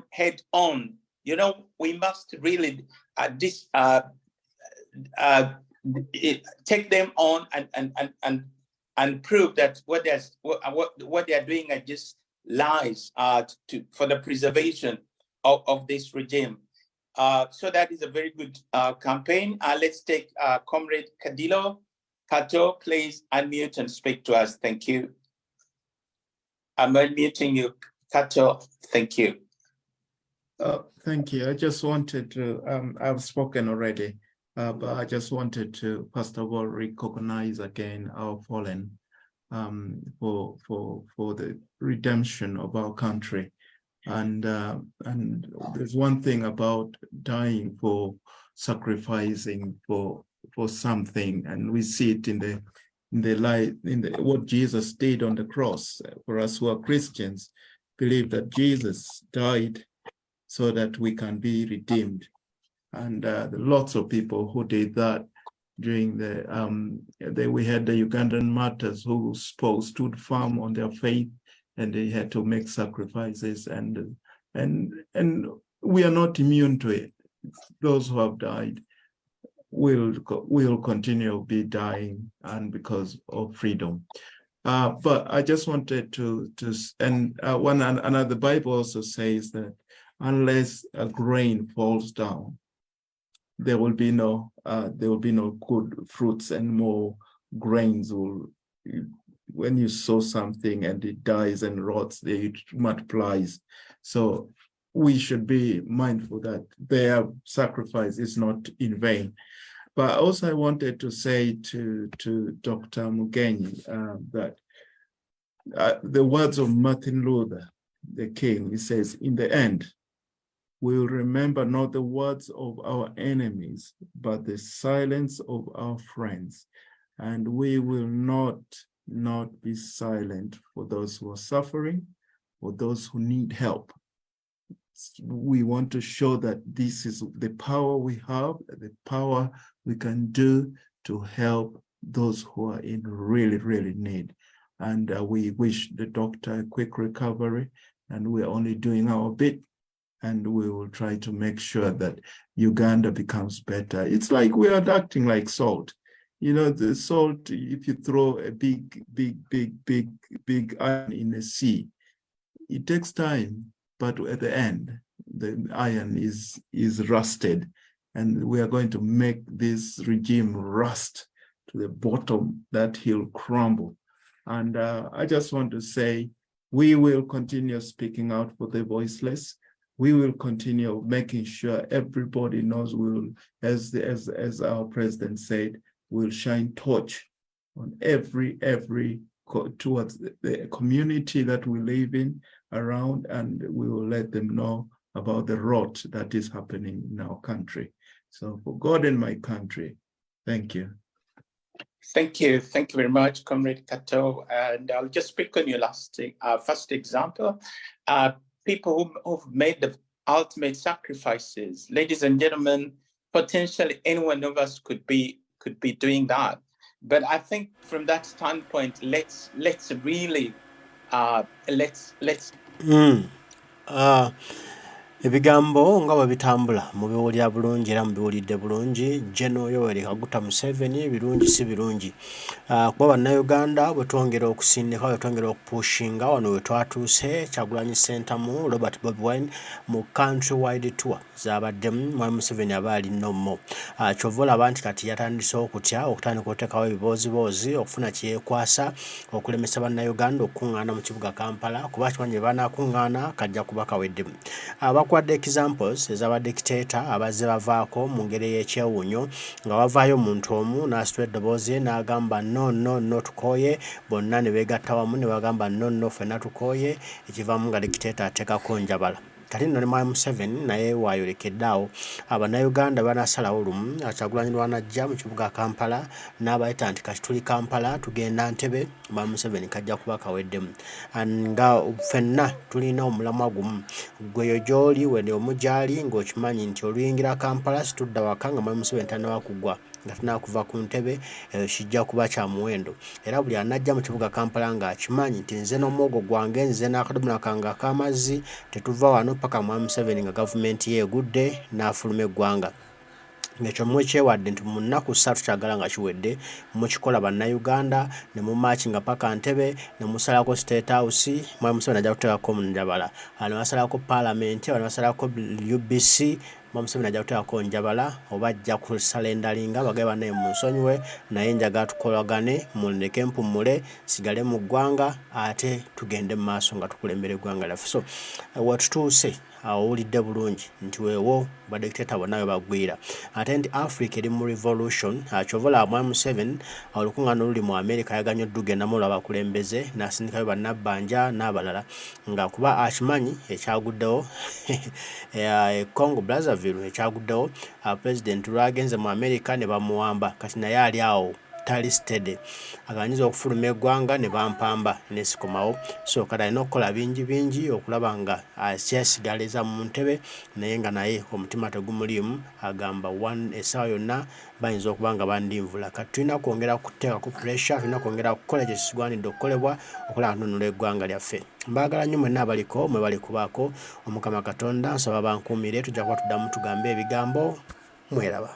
head on. You know, we must really take them on and prove that what they are doing are just lies for the preservation of this regime. So that is a very good campaign. Let's take Comrade Kadilo. Kato, please unmute and speak to us. Thank you. I'm unmuting you, Kato. Thank you. Thank you. I just wanted to, I've spoken already, but I just wanted to, first of all, recognize again our fallen for the redemption of our country. And there's one thing about dying for sacrificing for something, and we see it in what Jesus did on the cross. For us who are Christians, believe that Jesus died so that we can be redeemed. And lots of people who did that during we had the Ugandan martyrs who stood firm on their faith, and they had to make sacrifices, and we are not immune to it. Those who have died will continue to be dying, and because of freedom. But I just wanted to the Bible also says that unless a grain falls down, there will be no good fruits, and more grains will. When you sow something and it dies and rots, it multiplies. So we should be mindful that their sacrifice is not in vain. But also I wanted to say to Dr. Mugenyi that the words of Martin Luther, the King, he says, in the end, we will remember not the words of our enemies, but the silence of our friends. And we will not be silent for those who are suffering, or those who need help. We want to show that this is the power we have, the power we can do to help those who are in really, really need. And we wish the doctor a quick recovery, and we're only doing our bit, and we will try to make sure that Uganda becomes better. It's like we are acting like salt. You know, the salt, if you throw a big iron in the sea, it takes time, but at the end, the iron is rusted, and we are going to make this regime rust to the bottom, that he'll crumble. And I just want to say, we will continue speaking out for the voiceless. We will continue making sure everybody knows. We will, as our president said, will shine torch on every towards the community that we live in around, and we will let them know about the rot that is happening in our country. So for God and my country, thank you. Thank you very much, Comrade Kato. And I'll just speak on your first example. People who've made the ultimate sacrifices. Ladies and gentlemen, potentially any one of us could be doing that. But I think from that standpoint, let's really Ebigambo nga bwe bitambula mu biwulira bulungi era mu biwulidde bulungi. General Yoweri Kaguta Museveni birungi si birungi kuba bannayuganda bwe twongera okusindika, bwe twongera okupushinga wano we twatuuse Kyagulanyi Center mu Robert Bobi Wine mu country wide tour z'abaddemu Mwami Museveni aba alina ommo. Kyova olaba nti kati yatandise okutya okutandika okuteekawo ebiboozibozi okufuna kyekwasa okulemesa bannayuganda okukuŋŋaana mu kibuga Kampala, kuba kimanyi banakuŋŋaana kajja kuba kaweddemu. Abakwadde examples ez'aba dictator abazze bavaako mu ngeri y'ekyewuunyo nga wavaayo omuntu omu n'asitula eddoboozi n'agamba no tukooye, bonna ne beegatta wamu ne bagamba no ffenna tukooye, ekivaamu nga dictator ateekako njabala. Kati nno ne Mwami Museveni naye waayolekedde awo abannayuganda banasalawo lumu Kyagulanyi lwanajja mu kibuga Kampala n'abayita nti kati tuli Kampala tugenda Ntebe, Mwami Museveni kajja kuba kaweddemu. Nga ffenna tulina omulamwa gumu, gweyo gy'oli we omugyali ng'okimanyi nti oluyingira Kampala situdda waka nga Mwami Museveni tannawa kugwa nga tunakuva ku Ntebe, kijja kuba kya muwendo. Era buli anajja mu kibuga Kampala ng'akimanyi nti nze n'omwogo gwange, nze n'akadomola kange ak'amazzi, tetuva wano paka Mwami Museveni nga gavumenti ye egudde n'afuluma eggwanga. Ng'ekyo mwekyewadde nti mu nnaku 3 kyagala nga kiwedde mukikola bannayuganda, ne mumaakinga paka Ntebe, ne musalako State House, Mwami Museveni ajja kuteekako mu njabala. Ne basalako Parliament, ne basalako UBC, Mwami Museveni ajja kuteekako njabala, oba ajja kusalendalinga bagabe bannaye munsonyiwe, naye njagala tukolagane, muleke mpummule, sigale mu ggwanga, ate tugende mu maaso nga tukulembera eggwanga lyaffe. So wetutuuse awulidde bulungi nti weewo badictator bonna bagwira ate nti Africa eri mu revolution kyovola Mwami Museveni olukuŋŋaana oluli mu America yaganya oddugenda abakulembeze n'asindikayo bannabbanja n'abalala nga kuba akimanyi ekyaguddewo Congo Brazzaville ekyaguddewo president lwagenze mu America ne bamuwamba kati naye ali awo tali steady aganyiza okufuluma eggwanga ne bampamba nesikomawo so kati alina okukola bingi okulaba nga akyesigaliza mu ntebe naye nga naye omutima tegumuliimu agamba essaawa yonna bayinza okuba nga bandinvula kati tulina kwongera kuteekako pressure tulina kwongera kukola ekyo kisigwanidde okukolebwa okulaba ntunula eggwanga lyaffe mbaagala nnyo mwenna abaliko mwe bali kubaako Omukama Katonda nsaba bankuumire tujja kuba tuddamu tugambe ebigambo mweraba